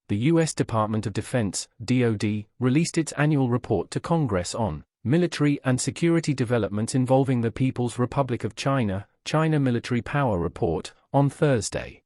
the U.S. Department of Defense, DoD, released its annual report to Congress on military and security developments involving the People's Republic of China, China Military Power Report, on Thursday.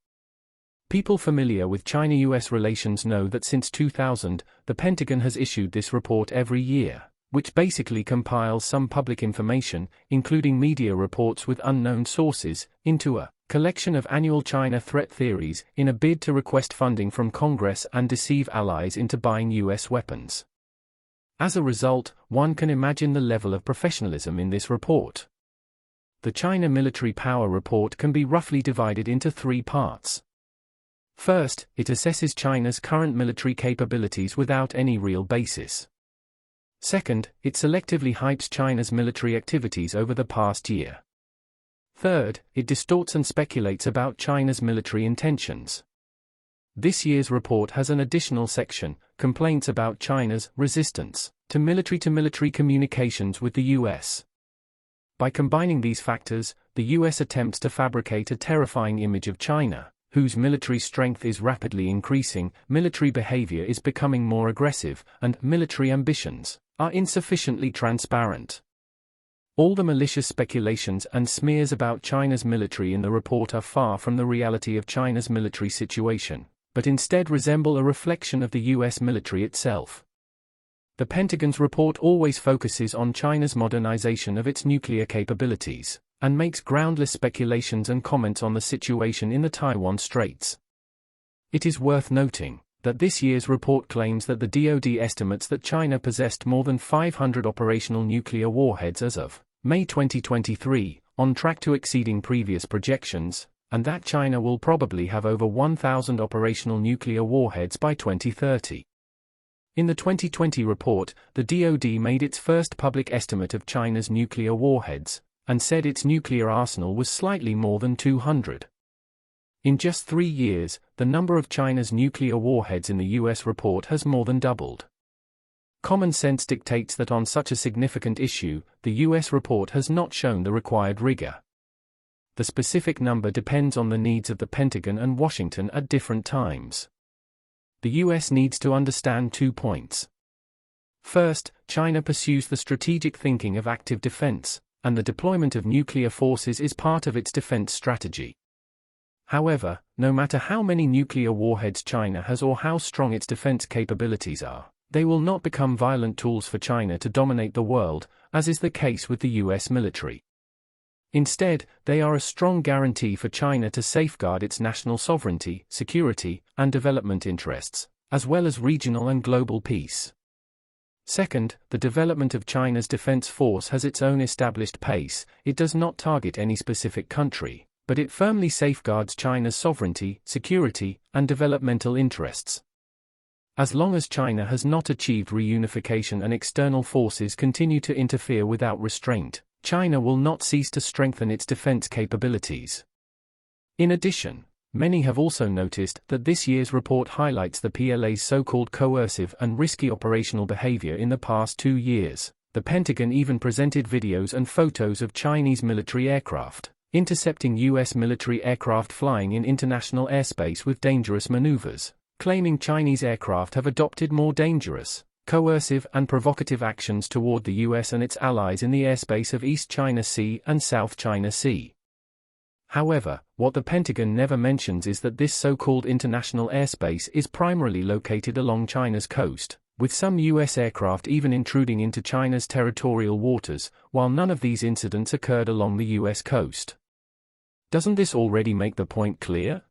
People familiar with China-US relations know that since 2000, the Pentagon has issued this report every year, which basically compiles some public information, including media reports with unknown sources, into a collection of annual China threat theories in a bid to request funding from Congress and deceive allies into buying US weapons. As a result, one can imagine the level of professionalism in this report. The China Military Power Report can be roughly divided into three parts. First, it assesses China's current military capabilities without any real basis. Second, it selectively hypes China's military activities over the past year. Third, it distorts and speculates about China's military intentions. This year's report has an additional section, complaints about China's resistance to military communications with the US. By combining these factors, the US attempts to fabricate a terrifying image of China, whose military strength is rapidly increasing, military behavior is becoming more aggressive, and military ambitions are insufficiently transparent. All the malicious speculations and smears about China's military in the report are far from the reality of China's military situation, but instead resemble a reflection of the US military itself. The Pentagon's report always focuses on China's modernization of its nuclear capabilities, and makes groundless speculations and comments on the situation in the Taiwan Straits. It is worth noting that this year's report claims that the DoD estimates that China possessed more than 500 operational nuclear warheads as of May 2023, on track to exceeding previous projections, and that China will probably have over 1,000 operational nuclear warheads by 2030. In the 2020 report, the DoD made its first public estimate of China's nuclear warheads, and said its nuclear arsenal was slightly more than 200. In just 3 years, the number of China's nuclear warheads in the US report has more than doubled. Common sense dictates that on such a significant issue, the US report has not shown the required rigor. The specific number depends on the needs of the Pentagon and Washington at different times. The US needs to understand 2 points. First, China pursues the strategic thinking of active defense, and the deployment of nuclear forces is part of its defense strategy. However, no matter how many nuclear warheads China has or how strong its defense capabilities are, they will not become violent tools for China to dominate the world, as is the case with the US military. Instead, they are a strong guarantee for China to safeguard its national sovereignty, security, and development interests, as well as regional and global peace. Second, the development of China's defense force has its own established pace. It does not target any specific country, but it firmly safeguards China's sovereignty, security, and developmental interests. As long as China has not achieved reunification and external forces continue to interfere without restraint, China will not cease to strengthen its defense capabilities. In addition, many have also noticed that this year's report highlights the PLA's so-called coercive and risky operational behavior in the past 2 years. The Pentagon even presented videos and photos of Chinese military aircraft intercepting US military aircraft flying in international airspace with dangerous maneuvers, claiming Chinese aircraft have adopted more dangerous, coercive and provocative actions toward the US and its allies in the airspace of East China Sea and South China Sea. However, what the Pentagon never mentions is that this so-called international airspace is primarily located along China's coast, with some US aircraft even intruding into China's territorial waters, while none of these incidents occurred along the US coast. Doesn't this already make the point clear?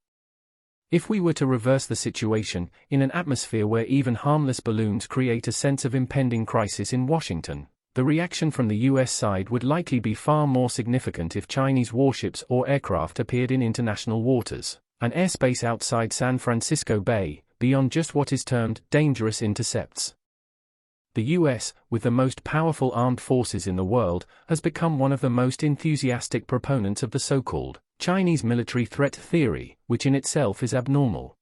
If we were to reverse the situation, in an atmosphere where even harmless balloons create a sense of impending crisis in Washington, the reaction from the US side would likely be far more significant if Chinese warships or aircraft appeared in international waters, an airspace outside San Francisco Bay, beyond just what is termed dangerous intercepts. The US, with the most powerful armed forces in the world, has become one of the most enthusiastic proponents of the so-called Chinese military threat theory, which in itself is abnormal.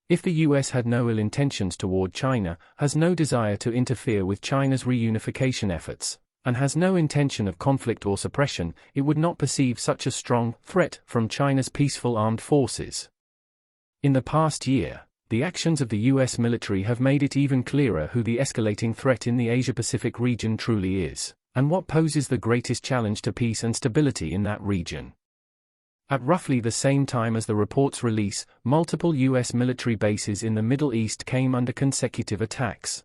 If the US had no ill intentions toward China, has no desire to interfere with China's reunification efforts, and has no intention of conflict or suppression, it would not perceive such a strong threat from China's peaceful armed forces. In the past year, The actions of the US military have made it even clearer who the escalating threat in the Asia-Pacific region truly is, and what poses the greatest challenge to peace and stability in that region. At roughly the same time as the report's release, multiple US military bases in the Middle East came under consecutive attacks.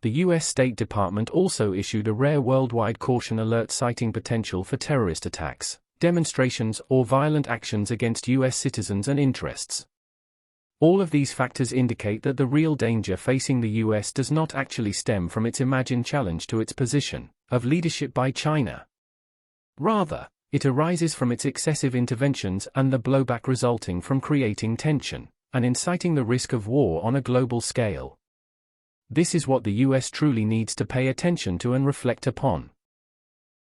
The US State Department also issued a rare worldwide caution alert citing potential for terrorist attacks, demonstrations, or violent actions against US citizens and interests. All of these factors indicate that the real danger facing the US does not actually stem from its imagined challenge to its position of leadership by China. Rather, it arises from its excessive interventions and the blowback resulting from creating tension and inciting the risk of war on a global scale. This is what the US truly needs to pay attention to and reflect upon.